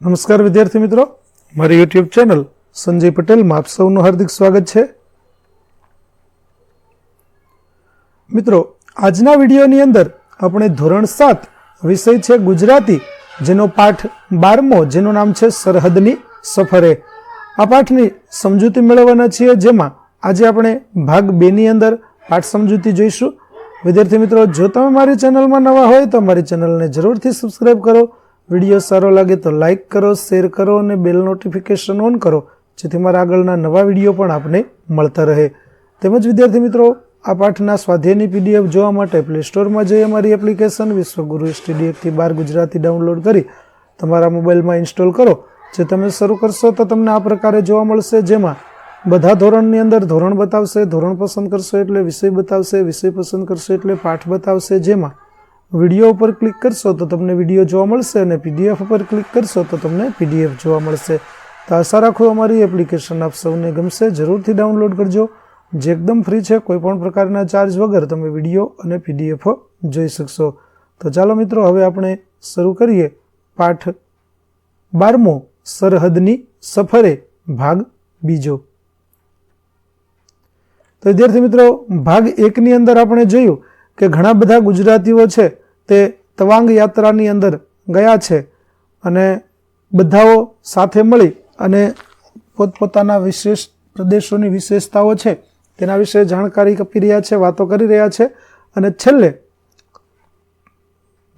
નમસ્કાર વિદ્યાર્થી મિત્રો, મારી યુટ્યુબ ચેનલ સંજય પટેલમાં આપ સૌનું હાર્દિક સ્વાગત છે. મિત્રો, આજના વિડીયોની અંદર આપણે ધોરણ 7 વિષય છે ગુજરાતી, જેનો પાઠ 12મો, જેનું નામ છે સરહદની સફરે. આ પાઠની સમજૂતી મેળવવાના છીએ, જેમાં આજે આપણે ભાગ 2 ની અંદર પાઠ સમજૂતી જોઈશું. વિદ્યાર્થી મિત્રો, જો તમે મારી ચેનલમાં નવા હોય તો મારી ચેનલને જરૂરથી સબસ્ક્રાઈબ કરો. વિડીયો સારો લાગે તો લાઇક કરો, શેર કરો અને બેલ નોટિફિકેશન ઓન કરો, જેથી મારા આગળના નવા વિડીયો પણ આપને મળતા રહે. તેમજ વિદ્યાર્થી મિત્રો, આ પાઠના સ્વાધ્યાયની PDF જોવા માટે પ્લે સ્ટોરમાં જઈ અમારી એપ્લિકેશન વિશ્વગુરુ STD1 12 ગુજરાતી ડાઉનલોડ કરી તમારા મોબાઈલમાં ઇન્સ્ટોલ કરો. જે તમે શરૂ કરશો તો તમને આ પ્રકારે જોવા મળશે, જેમાં બધા ધોરણની અંદર ધોરણ બતાવશે, ધોરણ પસંદ કરશો એટલે વિષય બતાવશે, વિષય પસંદ કરશો એટલે પાઠ બતાવશે. જેમાં વિડીયો ઉપર ક્લિક કરશો તો તમને વિડીયો જોવા મળશે અને PDF ઉપર ક્લિક કરશો તો તમને PDF જોવા મળશે. તો આશા રાખું અમારી એપ્લિકેશન આપ સૌને ગમશે. જરૂરથી ડાઉનલોડ કરજો, જે એકદમ ફ્રી છે. કોઈ પણ પ્રકારના ચાર્જ વગર તમે વિડીયો અને PDF જોઈ શકશો. તો ચાલો મિત્રો, હવે આપણે શરૂ કરીએ પાઠ 12મો, સરહદની સફરે, ભાગ 2. તો વિદ્યાર્થી મિત્રો, ભાગ 1 ની અંદર આપણે જોયું કે ઘણા બધા ગુજરાતીઓ છે તે તવાંગ યાત્રાની અંદર ગયા છે અને બધાઓ સાથે મળી અને પોતપોતાના વિશેષ પ્રદેશોની વિશેષતાઓ છે તેના વિશે જાણકારી આપી રહ્યા છે, વાતો કરી રહ્યા છે. અને છેલ્લે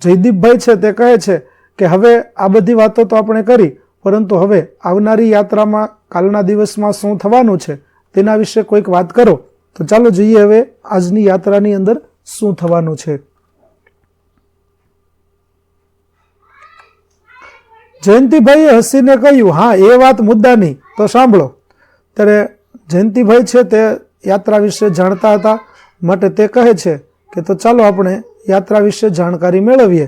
જયદીપભાઈ છે તે કહે છે કે હવે આ બધી વાતો તો આપણે કરી, પરંતુ હવે આવનારી યાત્રામાં કાલના દિવસમાં શું થવાનું છે તેના વિશે કોઈક વાત કરો. તો ચાલો જોઈએ હવે આજની યાત્રાની અંદર શું થવાનું છે. જયંતિભાઈએ હસીને કહ્યું, હા એ વાત મુદ્દાની, તો સાંભળો. ત્યારે જયંતિભાઈ છે તે યાત્રા વિશે જાણતા હતા, માટે તે કહે છે કે તો ચાલો આપણે યાત્રા વિશે જાણકારી મેળવીએ.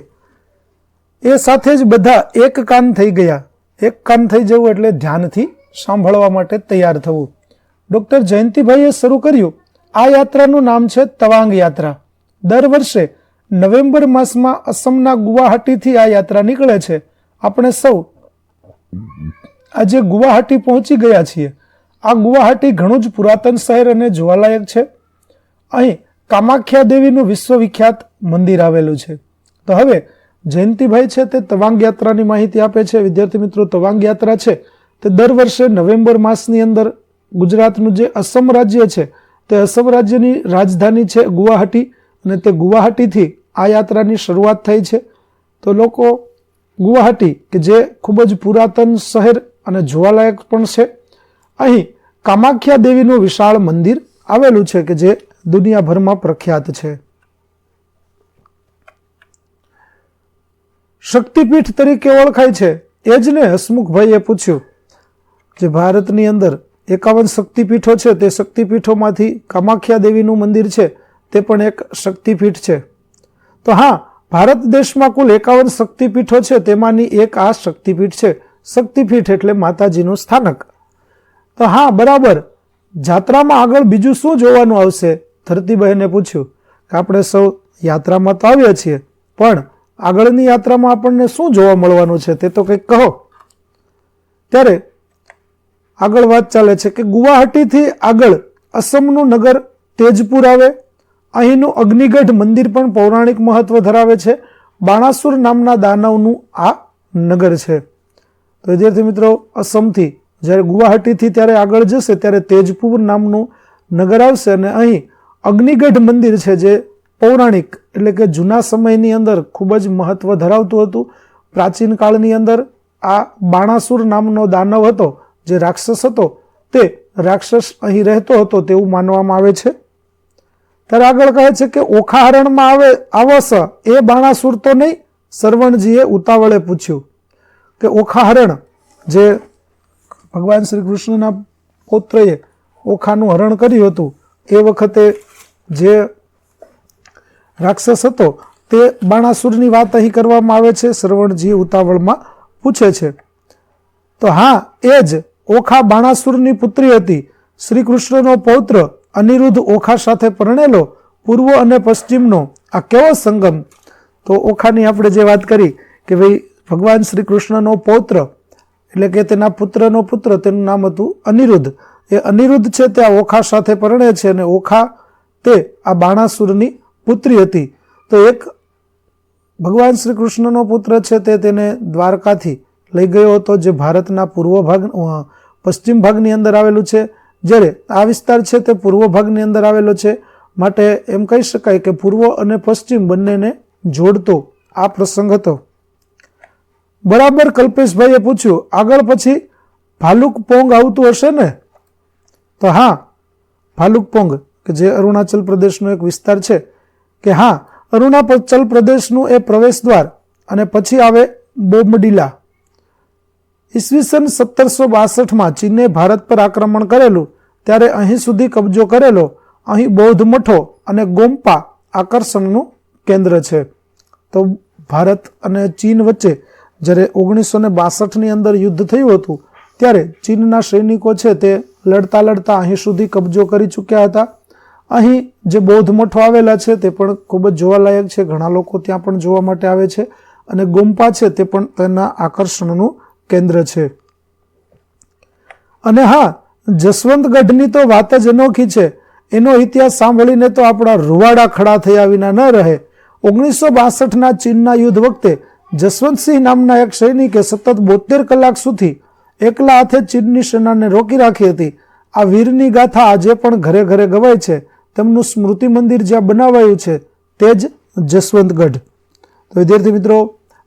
એ સાથે જ બધા એક કાન થઈ ગયા. એક કાન થઈ જવું એટલે ધ્યાનથી સાંભળવા માટે તૈયાર થવું. ડોક્ટર જયંતિભાઈએ શરૂ કર્યું, આ યાત્રાનું નામ છે તવાંગ યાત્રા. દર વર્ષે નવેમ્બર માસમાં અસમના ગુવાહાટીથી આ યાત્રા નીકળે છે. આપણે સૌ આજે ગુવાહાટી પહોંચી ગયા છીએ. આ ગુવાહાટી ઘણું જ પુરાતન શહેર અને જોવાલાયક છે. અહીં કામાખ્યા દેવીનું વિશ્વવિખ્યાત મંદિર આવેલું છે. તો હવે જયંતિભાઈ છે તે તવાંગ યાત્રાની માહિતી આપે છે. વિદ્યાર્થી મિત્રો, તવાંગ યાત્રા છે તે દર વર્ષે નવેમ્બર માસની અંદર ગુજરાતનું જે અસમ રાજ્ય છે તે અસમ રાજ્યની રાજધાની છે ગુવાહાટી, અને તે ગુવાહાટીથી આ યાત્રાની શરૂઆત થઈ છે. તો લોકો ગુવાહાટી, કે જે ખૂબ જ પુરાતન શહેર અને જોવાલાયક પણ છે, અહીં કામાખ્યા દેવીનું વિશાળ મંદિર આવેલું છે કે જે દુનિયાભરમાં પ્રખ્યાત છે. શક્તિપીઠ તરીકે ઓળખાય છે. એ જ ને, હસમુખભાઈએ પૂછ્યું. જે ભારતની અંદર 51 શક્તિપીઠો છે તે શક્તિપીઠોમાંથી કામાખ્યા દેવીનું મંદિર છે તે પણ એક શક્તિપીઠ છે. તો હા, ભારત દેશમાં કુલ 51 શક્તિપીઠો છે, તેમાંની એક આ શક્તિપીઠ છે. શક્તિપીઠ એટલે માતાજીનું સ્થાનક. તો હા, બરાબર. જાત્રામાં આગળ બીજું શું જોવાનું આવશે? ધરતીબહેને પૂછ્યું કે આપણે સૌ યાત્રામાં તો આવ્યા છીએ, પણ આગળની યાત્રામાં આપણને શું જોવા મળવાનું છે તે તો કંઈક કહો. ત્યારે આગળ વાત ચાલે છે કે ગુવાહાટીથી આગળ અસમનું નગર તેજપુર આવે. અહીંનું અગ્નિગઢ મંદિર પણ પૌરાણિક મહત્વ ધરાવે છે. બાણાસુર નામના દાનવનું આ નગર છે. તો વિદ્યાર્થી મિત્રો, અસમથી જ્યારે ગુવાહાટીથી ત્યારે આગળ જશે ત્યારે તેજપુર નામનું નગર આવશે અને અહીં અગ્નિગઢ મંદિર છે, જે પૌરાણિક એટલે કે જૂના સમયની અંદર ખૂબ જ મહત્વ ધરાવતું હતું. પ્રાચીન કાળની અંદર આ બાણાસુર નામનો દાનવ હતો, જે રાક્ષસ હતો, તે રાક્ષસ અહીં રહેતો હતો તેવું માનવામાં આવે છે. ત્યારે આગળ કહે છે કે ઓખાહરણમાં આવસ એ બાણાસુર તો નહીં? સરવણજીએ ઉતાવળે પૂછ્યું કે ઓખાહરણ, જે ભગવાન શ્રી કૃષ્ણના પૌત્રએ ઓખાનું હરણ કર્યું હતું, એ વખતે જે રાક્ષસ હતો તે બાણાસુરની વાત અહીં કરવામાં આવે છે. સરવણજી ઉતાવળમાં પૂછે છે. તો હા, એ જ ઓખા બાણાસુરની પુત્રી હતી. શ્રી કૃષ્ણનો પૌત્ર અનિરુદ્ધ ઓખા સાથે પરણેલો, પૂર્વ અને પશ્ચિમનો આ કેવો સંગમ. તો ઓખાની આપણે જે વાત કરી કે ભાઈ ભગવાન શ્રી કૃષ્ણનો પૌત્ર એટલે કે તેના પુત્રનો પુત્ર, તેનું નામ હતું અનિરુદ્ધ. એ અનિરુદ્ધ છે તે આ ઓખા સાથે પરણે છે અને ઓખા તે આ બાણાસુરની પુત્રી હતી. તો એક ભગવાન શ્રી કૃષ્ણનો પુત્ર છે તે તેને દ્વારકાથી લઈ ગયો હતો, જે ભારતના પશ્ચિમ ભાગની અંદર આવેલું છે. જ્યારે આ વિસ્તાર છે તે પૂર્વ ભાગની અંદર આવેલો છે, માટે એમ કહી શકાય કે પૂર્વ અને પશ્ચિમ બંનેને જોડતો આ પ્રસંગ હતો. બરાબર કલ્પેશભાઈએ પૂછ્યું, આગળ પછી ભાલુક પોંગ આવતું હશે ને? તો હા, ભાલુક પોંગ કે જે અરુણાચલ પ્રદેશનો એક વિસ્તાર છે, કે હા, અરુણાચલ પ્રદેશનું એ પ્રવેશ દ્વાર. અને પછી આવે બોમડીલા. ઈસવીસન 1762માં ચીને ભારત પર આક્રમણ કરેલું ત્યારે અહીં સુધી કબજો કરેલો. અહીં બૌદ્ધ મઠો અને ગોમ્પા આકર્ષણનું કેન્દ્ર છે. તો ભારત અને ચીન વચ્ચે જ્યારે 1962ની અંદર યુદ્ધ થયું હતું ત્યારે ચીનના સૈનિકો છે તે લડતા લડતા અહીં સુધી કબજો કરી ચૂક્યા હતા. અહીં જે બૌદ્ધ મઠો આવેલા છે તે પણ ખૂબ જ જોવાલાયક છે, ઘણા લોકો ત્યાં પણ જોવા માટે આવે છે. અને ગોમ્પા છે તે પણ તેના આકર્ષણનું કેન્દ્ર છે. અને હા, જસવંતગઢની તો વાત જ અનોખી છે. એનો ઇતિહાસ સાંભળીને તો આપણા રૂવાડા ખડા થયા વિના ન રહે. 1962ના ચીનના યુદ્ધ વખતે જસવંતસિંહ નામના એક સૈનિકે સતત 72 કલાક સુધી એકલા હાથે ચીનની સેનાને રોકી રાખી હતી. આ વીરની ગાથા આજે પણ ઘરે ઘરે ગવાય છે. તેમનું સ્મૃતિ મંદિર જ્યાં બનાવાયું છે તે જ જસવંતગઢ. તો વિદ્યાર્થી મિત્રો,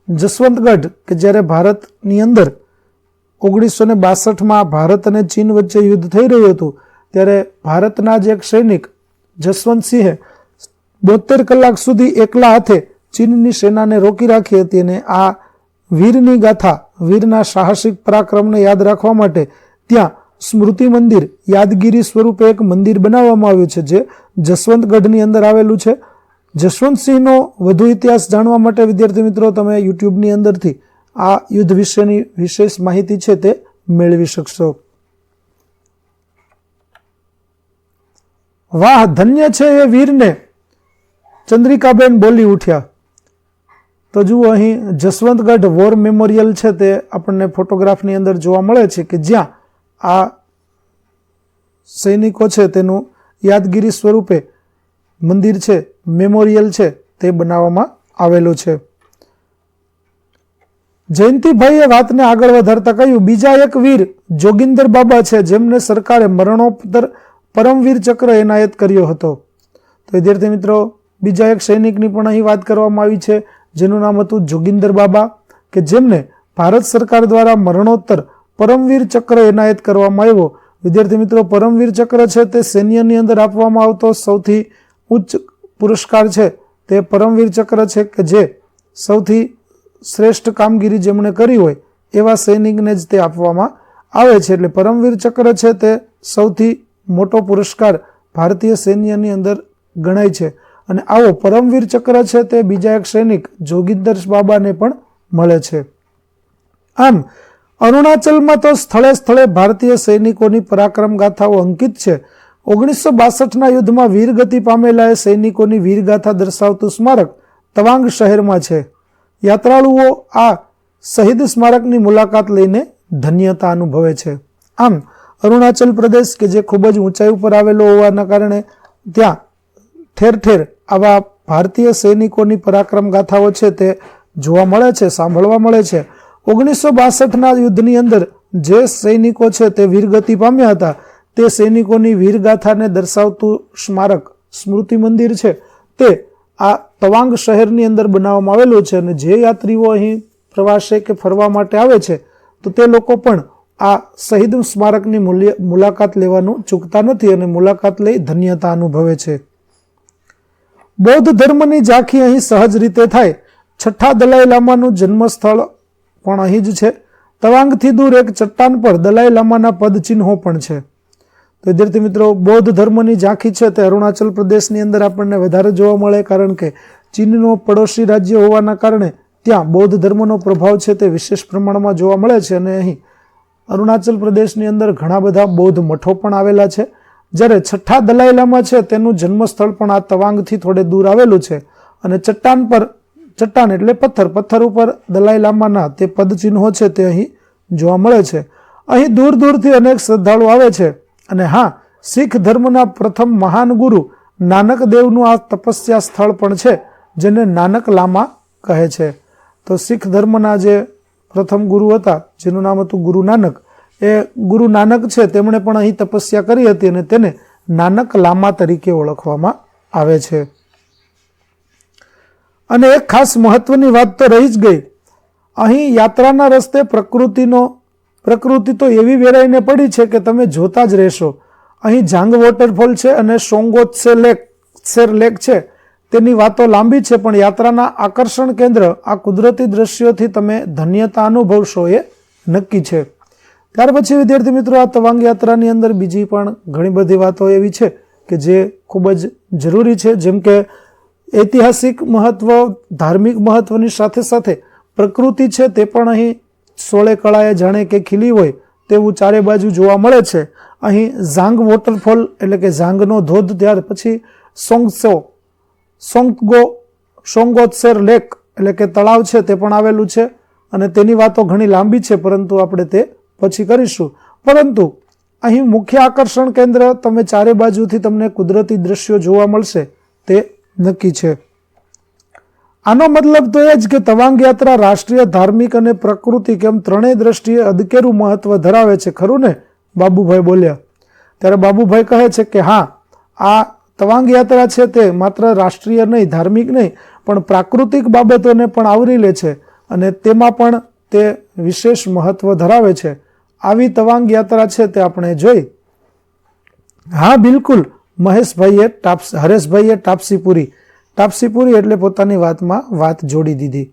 જસવંતગઢ કે જ્યારે ભારતની અંદર 1962માં ભારત અને ચીન વચ્ચે યુદ્ધ થઈ રહ્યું હતું ત્યારે ભારતના જ એક સૈનિક જસવંતસિંહે 72 કલાક સુધી એકલા હાથે ચીનની સેનાને રોકી રાખી હતી. અને આ વીરની ગાથા, વીરના સાહસિક પરાક્રમને યાદ રાખવા માટે ત્યાં સ્મૃતિ મંદિર, યાદગીરી સ્વરૂપે એક મંદિર બનાવવામાં આવ્યું છે, જે જસવંતગઢની અંદર આવેલું છે. જસવંતસિંહનો વધુ ઇતિહાસ જાણવા માટે વિદ્યાર્થી મિત્રો તમે યુટ્યુબની અંદરથી આ યુદ્ધ વિશેની વિશેષ માહિતી છે તે મેળવી શકશો. વાહ, ધન્ય છે એ વીરને, ચંદ્રિકાબેન બોલી ઉઠ્યા. તો જુઓ, અહીં જસવંતગઢ વોર મેમોરિયલ છે તે આપણને ફોટોગ્રાફની અંદર જોવા મળે છે, કે જ્યાં આ સૈનિકો છે તેનું યાદગીરી સ્વરૂપે મંદિર છે, મેમોરિયલ છે તે બનાવવામાં આવેલું છે. જયંતિભાઈએ વાતને આગળ વધારતા કહ્યું, બીજા એક વીર જોગિંદર બાબા છે જેમને સરકારે મરણોત્તર પરમવીર ચક્ર એનાયત કર્યો હતો. તો વિદ્યાર્થી મિત્રો, બીજા એક સૈનિકની પણ અહીં વાત કરવામાં આવી છે જેનું નામ હતું જોગિંદર બાબા, કે જેમને ભારત સરકાર દ્વારા મરણોત્તર પરમવીર ચક્ર એનાયત કરવામાં આવ્યો. વિદ્યાર્થી મિત્રો, પરમવીર ચક્ર છે તે સૈન્યની અંદર આપવામાં આવતો સૌથી ઉચ્ચ પુરસ્કાર છે તે પરમવીર ચક્ર છે, કે જે સૌથી શ્રેષ્ઠ કામગીરી જેમણે કરી હોય એવા સૈનિકને જ તે આપવામાં આવે છે. એટલે પરમવીર ચક્ર છે તે સૌથી મોટો પુરસ્કાર ભારતીય સૈન્યની અંદર ગણાય છે. અને આવો પરમવીર ચક્ર છે તે બીજા એક સૈનિક જોગિંદર બાબાને પણ મળે છે. આમ અરુણાચલમાં તો સ્થળે સ્થળે ભારતીય સૈનિકોની પરાક્રમ ગાથાઓ અંકિત છે. 1962ના યુદ્ધમાં વીરગતિ પામેલા સૈનિકોની વીરગાથા દર્શાવતું સ્મારક તવાંગ શહેરમાં છે. યાત્રાળુઓ આ શહીદ સ્મારકની મુલાકાત લઈને ધન્યતા અનુભવે છે. આમ અરુણાચલ પ્રદેશ કે જે ખૂબ જ ઊંચાઈ ઉપર આવેલો હોવાના કારણે ત્યાં ઠેર ઠેર આવા ભારતીય સૈનિકોની પરાક્રમ ગાથાઓ છે તે જોવા મળે છે, સાંભળવા મળે છે. 1962ના યુદ્ધની અંદર જે સૈનિકો છે તે વીરગતિ પામ્યા હતા તે સૈનિકોની વીરગાથાને દર્શાવતું સ્મારક, સ્મૃતિ મંદિર છે તે આ તવાંગ શહેરની અંદર બનાવવામાં આવેલું છે. અને જે યાત્રીઓ અહીં પ્રવાસે કે ફરવા માટે આવે છે તો તે લોકો પણ આ શહીદ સ્મારકની મુલાકાત લેવાનું ચૂકતા નથી અને મુલાકાત લઈ ધન્યતા અનુભવે છે. બૌદ્ધ ધર્મની ઝાંખી અહીં સહજ રીતે થાય. 6ઠા દલાઈ લામાનું જન્મસ્થળ પણ અહીં જ છે. તવાંગથી દૂર એક ચટ્ટાન પર દલાઈ લામાના પદચિહ્નો પણ છે. તો વિદ્યાર્થી મિત્રો, બૌદ્ધ ધર્મની ઝાંખી છે તે અરુણાચલ પ્રદેશની અંદર આપણને વધારે જોવા મળે, કારણ કે ચીનનો પડોશી રાજ્ય હોવાના કારણે ત્યાં બૌદ્ધ ધર્મનો પ્રભાવ છે તે વિશેષ પ્રમાણમાં જોવા મળે છે. અને અહીં અરુણાચલ પ્રદેશની અંદર ઘણા બધા બૌદ્ધ મઠો પણ આવેલા છે. જ્યારે 6ઠા દલાઈ લામા છે તેનું જન્મસ્થળ પણ આ તવાંગથી થોડે દૂર આવેલું છે. અને ચટ્ટાન એટલે પથ્થર ઉપર દલાઈ લામાના તે પદચિહ્નો છે તે અહીં જોવા મળે છે. અહીં દૂર દૂરથી અનેક શ્રદ્ધાળુ આવે છે. અને હા, શીખ ધર્મના પ્રથમ મહાન ગુરુ નાનક દેવનું આ તપસ્યા સ્થળ પણ છે, જેને નાનક લામા કહે છે. તો શીખ ધર્મના જે પ્રથમ ગુરુ હતા, જેનું નામ હતું ગુરુ નાનક, એ ગુરુ નાનક છે, તેમણે પણ અહીં તપસ્યા કરી હતી અને તેને નાનક લામા તરીકે ઓળખવામાં આવે છે. અને એક ખાસ મહત્વની વાત તો રહી જ ગઈ. અહીં યાત્રાના રસ્તે પ્રકૃતિ તો એવી વેરાઈને પડી છે કે તમે જોતા જ રહેશો. અહીં જાંગ વોટરફોલ છે અને સોંગોત્સેર લેક છે, તેની વાતો લાંબી છે, પણ યાત્રાના આકર્ષણ કેન્દ્ર આ કુદરતી દ્રશ્યોથી તમે ધન્યતા અનુભવશો એ નક્કી છે. ત્યાર પછી વિદ્યાર્થી મિત્રો, આ તવાંગ યાત્રાની અંદર બીજી પણ ઘણી બધી વાતો એવી છે કે જે ખૂબ જ જરૂરી છે, જેમ કે ઐતિહાસિક મહત્વ, ધાર્મિક મહત્વની સાથે સાથે પ્રકૃતિ છે તે પણ અહીં સોળે કળાએ જાણે કે ખીલી હોય તેવું ચારે બાજુ જોવા મળે છે. અહીં ઝાંગ વોટરફોલ એટલે કે ઝાંગનો ધોધ, ત્યાર પછી સોંગોત્સેર લેક એટલે કે તળાવ છે તે પણ આવેલું છે. અને તેની વાતો ઘણી લાંબી છે, પરંતુ આપણે તે પછી કરીશું. પરંતુ અહીં મુખ્ય આકર્ષણ કેન્દ્ર, તમે ચારે બાજુથી તમને કુદરતી દ્રશ્યો જોવા મળશે તે નક્કી છે. આનો મતલબ તો એ જ કે તવાંગ યાત્રા રાષ્ટ્રીય, ધાર્મિક અને પ્રાકૃતિક એમ ત્રણેય દ્રષ્ટિએ અદકેરું મહત્વ ધરાવે છે, ખરું ને? બાબુભાઈ બોલ્યા. ત્યારે બાબુભાઈ કહે છે કે હા, આ તવાંગ યાત્રા છે તે માત્ર રાષ્ટ્રીય નહીં, ધાર્મિક નહીં, પણ પ્રાકૃતિક બાબતોને પણ આવરી લે છે અને તેમાં પણ તે વિશેષ મહત્વ ધરાવે છે. આવી તવાંગ યાત્રા છે તે આપણે જોઈ. હા, બિલકુલ, હરેશભાઈએ ટાપસીપુરી એટલે પોતાની વાતમાં વાત જોડી દીધી.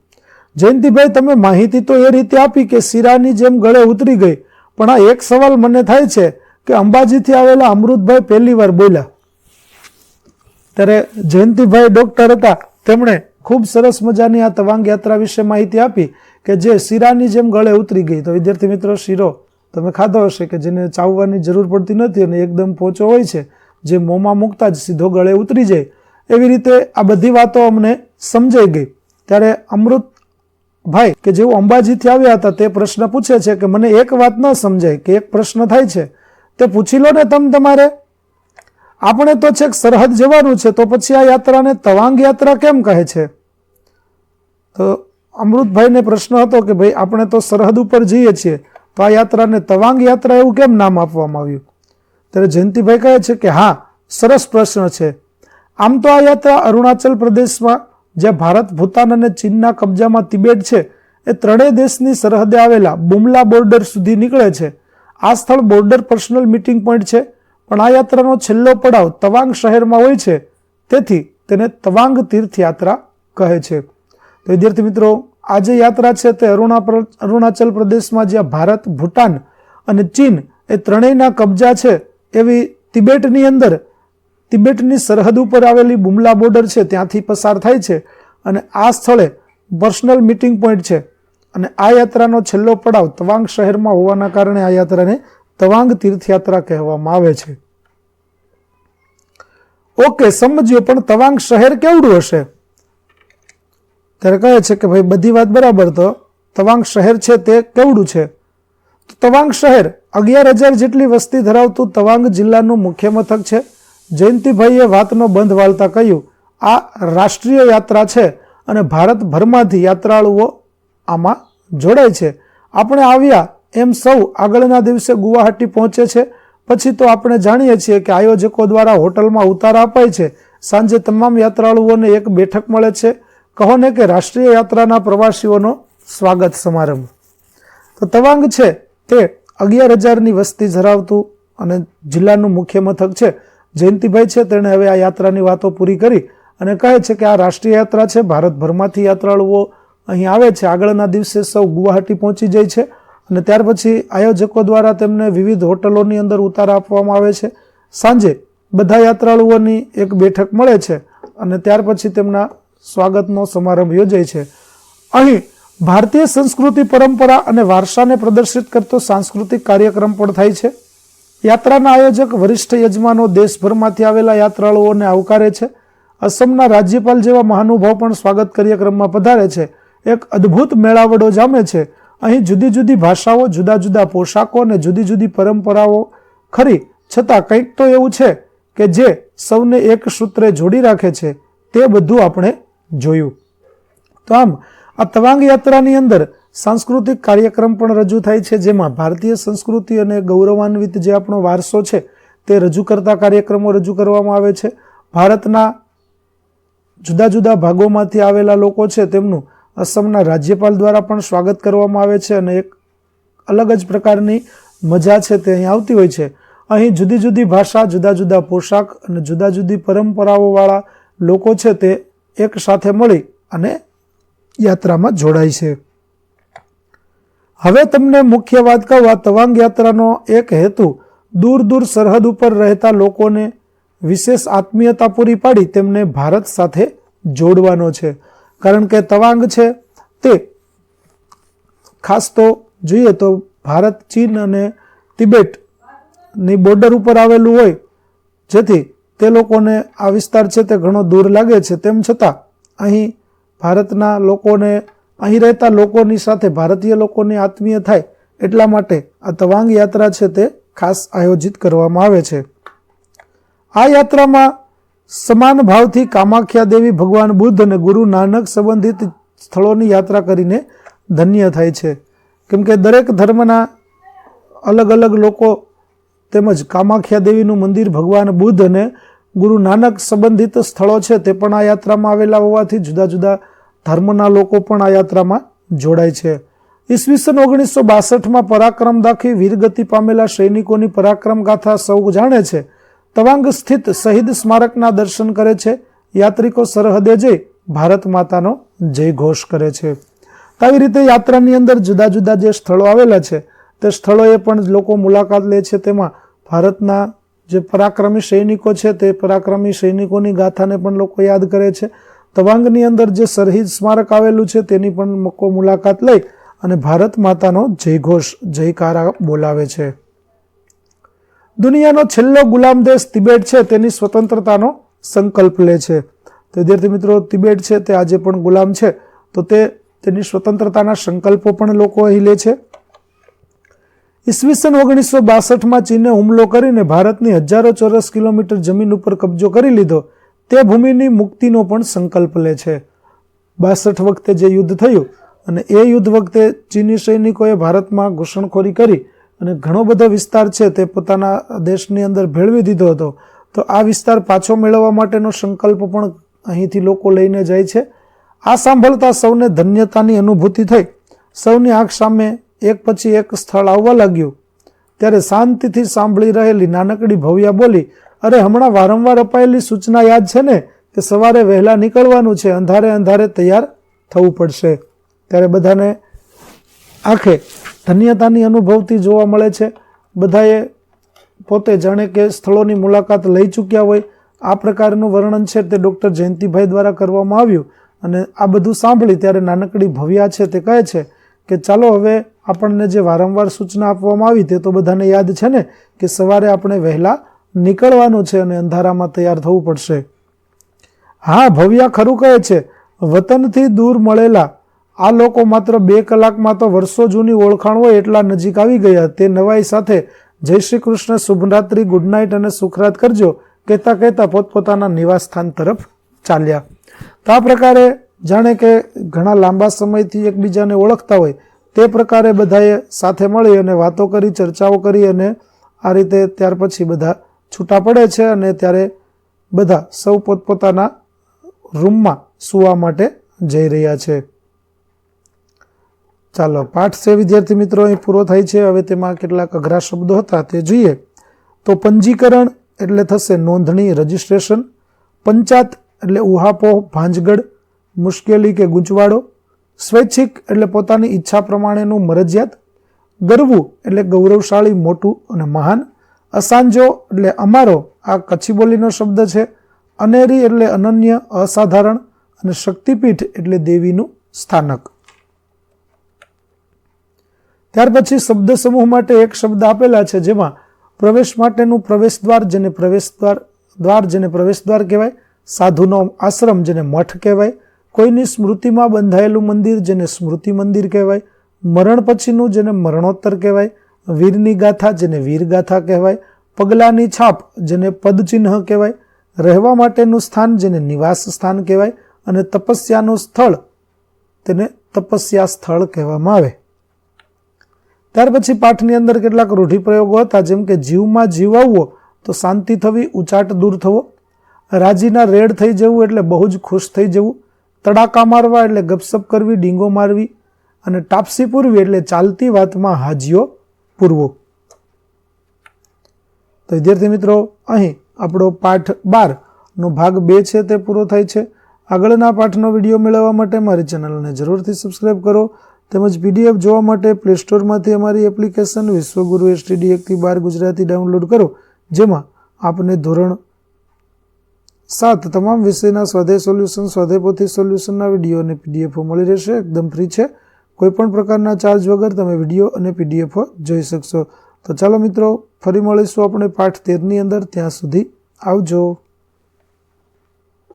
જયંતિભાઈ, તમે માહિતી તો એ રીતે આપી કે શીરાની જેમ ગળે ઉતરી ગઈ, પણ આ એક સવાલ મને થાય છે કે અંબાજીથી આવેલા અમૃતભાઈ પહેલી વાર બોલ્યા. ત્યારે જયંતિભાઈ ડોક્ટર હતા, તેમણે ખૂબ સરસ મજાની આ તવાંગ યાત્રા વિશે માહિતી આપી કે જે શીરાની જેમ ગળે ઉતરી ગઈ. તો વિદ્યાર્થી મિત્રો, શીરો તમે ખાધો હશે કે જેને ચાવવાની જરૂર પડતી નથી અને એકદમ પોચો હોય છે, જે મોંમાં મૂકતા જ સીધો ગળે ઉતરી જાય. એવી રીતે આ બધી વાતો અમને સમજાઈ ગઈ. ત્યારે અમૃતભાઈ કે જેઓ અંબાજીથી આવ્યા હતા, તે પ્રશ્ન પૂછે છે કે મને એક વાત ન સમજાય, કે એક પ્રશ્ન થાય છે તે પૂછી લો ને તમારે. આપણે તો છેક સરહદ જવાનું છે, તો પછી આ યાત્રાને તવાંગ યાત્રા કેમ કહે છે? તો અમૃતભાઈને પ્રશ્ન હતો કે ભાઈ, આપણે તો સરહદ ઉપર જઈએ છીએ, તો આ યાત્રાને તવાંગ યાત્રા એવું કેમ નામ આપવામાં આવ્યું? ત્યારે જયંતિભાઈ કહે છે કે હા, સરસ પ્રશ્ન છે. આમ તો આ યાત્રા અરુણાચલ પ્રદેશમાં, જ્યાં ભારત, ભૂતાન અને ચીનના કબજામાં તિબેટ છે, એ ત્રણેય દેશની સરહદે આવેલા બુમલા બોર્ડર સુધી નીકળે છે. આ સ્થળ બોર્ડર પર્સનલ મીટિંગ પોઈન્ટ છે, પણ આ યાત્રાનો છેલ્લો પડાવ તવાંગ શહેરમાં હોય છે, તેથી તેને તવાંગ તીર્થયાત્રા કહે છે. તો વિદ્યાર્થી મિત્રો, આ જે યાત્રા છે તે અરુણાચલ પ્રદેશમાં, જ્યાં ભારત, ભૂટાન અને ચીન એ ત્રણેયના કબજા છે એવી તિબેટની અંદર, તિબેટની સરહદ ઉપર આવેલી બુમલા બોર્ડર છે, ત્યાંથી પસાર થાય છે. અને આ સ્થળે પર્સનલ મીટિંગ પોઈન્ટ છે. અને આ યાત્રાનો છેલ્લો પડાવ તવાંગ શહેરમાં હોવાના કારણે આ યાત્રાને તવાંગ તીર્થયાત્રા કહેવામાં આવે છે. ઓકે, સમજ્યો, પણ તવાંગ શહેર કેવડું હશે? ત્યારે કહે છે કે ભાઈ, બધી વાત બરાબર, તો તવાંગ શહેર છે તે કેવડું છે? તો તવાંગ શહેર 11,000 જેટલી વસ્તી ધરાવતું તવાંગ જિલ્લાનું મુખ્ય મથક છે. જયંતિભાઈએ વાતનો બંધ વાળતા કહ્યું, આ રાષ્ટ્રીય યાત્રા છે અને ભારતભરમાંથી યાત્રાળુઓ આમાં જોડાય છે. આપણે આવ્યા એમ સૌ આગળના દિવસે ગુવાહાટી પહોંચે છે. પછી તો આપણે જાણીએ છીએ કે આયોજકો દ્વારા હોટલમાં ઉતારા અપાય છે. સાંજે તમામ યાત્રાળુઓને એક બેઠક મળે છે. કહો ને કે રાષ્ટ્રીય યાત્રાના પ્રવાસીઓનો સ્વાગત સમારંભ. તો તવાંગ છે તે 11,000ની વસ્તી ધરાવતું અને જિલ્લાનું મુખ્ય મથક છે. જયંતિભાઈ છે તેણે હવે આ યાત્રાની વાતો પૂરી કરી અને કહે છે કે આ રાષ્ટ્રીય યાત્રા છે, ભારતભરમાંથી યાત્રાળુઓ અહીં આવે છે. આગળના દિવસે સૌ ગુવાહાટી પહોંચી જાય છે અને ત્યાર પછી આયોજકો દ્વારા તેમને વિવિધ હોટલોની અંદર ઉતારા આપવામાં આવે છે. સાંજે બધા યાત્રાળુઓની એક બેઠક મળે છે અને ત્યાર પછી તેમના સ્વાગતનો સમારંભ યોજાય છે. અહીં ભારતીય સંસ્કૃતિ, પરંપરા અને વારસાને પ્રદર્શિત કરતો સાંસ્કૃતિક કાર્યક્રમ પણ થાય છે. યાત્રાના આયોજક વરિષ્ઠ યજમાનો દેશભરમાંથી આવેલા યાત્રાળુઓને આવકારે છે. અસમના રાજ્યપાલ જેવા મહાનુભાવ પણ સ્વાગત કાર્યક્રમમાં પધારે છે. એક અદ્ભુત મેળાવડો જામે છે અહીં જુદી જુદી ભાષાઓ, જુદા જુદા પોશાકો અને જુદી જુદી પરંપરાઓ ખરી, છતાં કંઈક તો એવું છે કે જે સૌને એક સૂત્રે જોડી રાખે છે. તે બધું આપણે જોયું. તો આમ આ તવાંગ યાત્રાની અંદર સાંસ્કૃતિક કાર્યક્રમ પણ રજૂ થાય છે, જેમાં ભારતીય સંસ્કૃતિ અને ગૌરવાન્વિત જે આપણો વારસો છે તે રજૂ કરતા કાર્યક્રમો રજૂ કરવામાં આવે છે. ભારતના જુદા જુદા ભાગોમાંથી આવેલા લોકો છે તેમનું અસમના રાજ્યપાલ દ્વારા પણ સ્વાગત કરવામાં આવે છે અને એક અલગ જ પ્રકારની મજા છે તે અહીં આવતી હોય છે. અહીં જુદી જુદી ભાષા, જુદા જુદા પોશાક અને જુદા જુદી પરંપરાઓવાળા લોકો છે તે એક સાથે મળી અને યાત્રામાં જોડાય છે. હવે તમને મુખ્ય વાત કહું, આ તવાંગ યાત્રાનો એક હેતુ દૂર દૂર સરહદ ઉપર રહેતા લોકોને વિશેષ આત્મીયતા પૂરી પાડી તેમને ભારત સાથે જોડવાનો છે. કારણ કે તવાંગ છે તે ખાસ તો જોઈએ તો ભારત, ચીન અને તિબેટની બોર્ડર ઉપર આવેલું હોય, જેથી તે લોકોને આ વિસ્તાર છે તે ઘણો દૂર લાગે છે. તેમ છતાં અહીં ભારતના લોકોને, અહીં રહેતા લોકોની સાથે ભારતીય લોકોની આત્મીય થાય એટલા માટે આ તવાંગ યાત્રા છે તે ખાસ આયોજિત કરવામાં આવે છે. આ યાત્રામાં સમાન ભાવથી કામાખ્યા દેવી, ભગવાન બુદ્ધ અને ગુરુ નાનક સંબંધિત સ્થળોની યાત્રા કરીને ધન્ય થાય છે. કેમ કે દરેક ધર્મના અલગ અલગ લોકો તેમજ કામાખ્યા દેવીનું મંદિર, ભગવાન બુદ્ધ અને ગુરુ નાનક સંબંધિત સ્થળો છે તે પણ આ યાત્રામાં આવેલા હોવાથી જુદા જુદા ધર્મના લોકો પણ આ યાત્રામાં જોડાય છે. ઈસવીસન 1962માં પરાક્રમ દાખવી વીરગતિ પામેલા સૈનિકોની પરાક્રમ ગાથા સૌ જાણે છે. તવાંગ સ્થિત શહીદ સ્મારકના દર્શન કરે છે. યાત્રિકો સરહદે જઈ ભારત માતાનો જય ઘોષ કરે છે. આવી રીતે યાત્રાની અંદર જુદા જુદા જે સ્થળો આવેલા છે તે સ્થળોએ પણ લોકો મુલાકાત લે છે. તેમાં ભારતના જે પરાક્રમી સૈનિકો છે તે પરાક્રમી સૈનિકોની ગાથાને પણ લોકો યાદ કરે છે. તવાંગની અંદર જે શહીદ સ્મારક આવેલું છે તેની પણ લોકો મુલાકાત લઈ અને ભારત માતાનો જયઘોષ, જયકારા બોલાવે છે. દુનિયાનો છેલ્લો ગુલામ દેશ તિબેટ છે તેની સ્વતંત્રતાનો સંકલ્પ લે છે. તો વિદ્યાર્થી મિત્રો, તિબેટ છે તે આજે પણ ગુલામ છે, તો તેની સ્વતંત્રતાના સંકલ્પો પણ લોકો અહીં લે છે. ઈસવીસન 1962માં ચીને હુમલો કરીને ભારતની હજારો ચોરસ કિલોમીટર જમીન ઉપર કબજો કરી લીધો. તે ભૂમિની મુક્તિનો પણ સંકલ્પ લે છે. 62 વખતે જે યુદ્ધ થયું અને એ યુદ્ધ વખતે ચીની સૈનિકોએ ભારતમાં ઘૂસણખોરી કરી અને ઘણો બધો વિસ્તાર છે તે પોતાના દેશની અંદર ભેળવી દીધો હતો. તો આ વિસ્તાર પાછો મેળવવા માટેનો સંકલ્પ પણ અહીંથી લોકો લઈને જાય છે. આ સાંભળતા સૌને ધન્યતાની અનુભૂતિ થઈ. સૌની આંખ સામે એક પછી એક સ્થળ આવવા લાગ્યું. ત્યારે શાંતિથી સાંભળી રહેલી નાનકડી ભવ્યા બોલી, અરે હમણાં વારંવાર અપાયેલી સૂચના યાદ છે ને કે સવારે વહેલા નીકળવાનું છે, અંધારે અંધારે તૈયાર થવું પડશે. ત્યારે બધાને આંખે ધન્યતાની અનુભવતી જોવા મળે છે. બધાએ પોતે જાણે કે સ્થળોની મુલાકાત લઈ ચૂક્યા હોય આ પ્રકારનું વર્ણન છે તે ડૉક્ટર જયંતિભાઈ દ્વારા કરવામાં આવ્યું. અને આ બધું સાંભળી ત્યારે નાનકડી ભવ્યા છે તે કહે છે કે ચાલો હવે આપણને જે વારંવાર સૂચના આપવામાં આવી તે તો બધાને યાદ છે ને કે સવારે આપણે વહેલા નીકળવાનું છે અને અંધારામાં તૈયાર થવું પડશે. હા, ભવ્યા ખરું કહે છે. વતનથી દૂર મળેલા આ લોકો માત્ર 2 કલાકમાં તો વર્ષો જૂની ઓળખાણ હોય એટલા નજીક આવી ગયા. તે નવાઈ સાથે જય શ્રી કૃષ્ણ, શુભરાત્રી, ગુડ નાઇટ અને સુખરાત કરજો કહેતા કહેતા પોતપોતાના નિવાસસ્થાન તરફ ચાલ્યા. તો આ પ્રકારે જાણે કે ઘણા લાંબા સમયથી એકબીજાને ઓળખતા હોય તે પ્રકારે બધાએ સાથે મળી અને વાતો કરી, ચર્ચાઓ કરી અને આ રીતે ત્યાર પછી બધા છૂટા પડે છે અને ત્યારે બધા સૌ પોતપોતાના રૂમમાં સૂવા માટે જઈ રહ્યા છે. ચાલો, પાઠ છે વિદ્યાર્થી મિત્રો અહીં પૂરો થાય છે. હવે તેમાં કેટલાક અઘરા શબ્દો હતા તે જોઈએ. તો પંજીકરણ એટલે થશે નોંધણી, રજિસ્ટ્રેશન. પંચાત એટલે ઉહાપોહ, ભાંજગડ, મુશ્કેલી કે ગૂંચવાડો. સ્વૈચ્છિક એટલે પોતાની ઈચ્છા પ્રમાણેનું મરજિયાત. ગરવું એટલે ગૌરવશાળી, મોટું અને મહાન. અસાંજો એટલે અમારો, આ કચ્છી બોલીનો શબ્દ છે. અનેરી એટલે અનન્ય, અસાધારણ. અને શક્તિપીઠ એટલે દેવીનું સ્થાનક. ત્યાર પછી શબ્દ સમૂહ માટે એક શબ્દ આપેલા છે જેમાં પ્રવેશ માટેનું પ્રવેશદ્વાર જેને પ્રવેશદ્વાર કહેવાય. સાધુનો આશ્રમ જેને મઠ કહેવાય. કોઈની સ્મૃતિમાં બંધાયેલું મંદિર જેને સ્મૃતિ મંદિર કહેવાય. મરણ પછીનું જેને મરણોત્તર કહેવાય, વીરની ગાથા જેને વીરગાથા કહેવાય, પગલાની છાપ જેને પદચિહ્ન કહેવાય, રહેવા માટેનું સ્થાન જેને નિવાસ સ્થાન કહેવાય અને તપસ્યાનું સ્થળ તેને તપસ્યા સ્થળ કહેવામાં આવે. ત્યાર પછી પાઠની અંદર કેટલાક રૂઢિપ્રયોગો હતા, જેમ કે જીવમાં જીવ આવવો તો શાંતિ થવી, ઉચાટ દૂર થવો, રાજીના રેડ થઈ જવું એટલે બહુ જ ખુશ થઈ જવું, તડાકા મારવા એટલે ગપસપ કરવી, ડીંગો મારવી અને ટાપસી પૂરવી એટલે ચાલતી વાતમાં હાજીઓ પૂરવો. તો વિદ્યાર્થી મિત્રો, અહીં આપણો પાઠ 12 નો ભાગ 2 છે તે પૂરો થાય છે. આગળના પાઠનો વિડીયો મેળવવા માટે મારી ચેનલને જરૂરથી સબસ્ક્રાઇબ કરો તેમજ PDF જોવા માટે પ્લે સ્ટોરમાંથી અમારી એપ્લિકેશન વિશ્વગુરુ STD 1 થી 12 ગુજરાતી ડાઉનલોડ કરો, જેમાં આપને ધોરણ 7 તમામ વિષયના સ્વાધ્યાય સોલ્યુશન, સ્વાધ્યાય પોથી સોલ્યુશનના વિડીયો અને PDF મળી રહેશે. એકદમ ફ્રી છે, કોઈપણ પ્રકારના ચાર્જ વગર તમે વિડીયો અને PDF જોઈ શકશો. તો ચાલો મિત્રો, ફરી મળીશું આપણે પાઠ 13 ની અંદર. ત્યાં સુધી આવજો.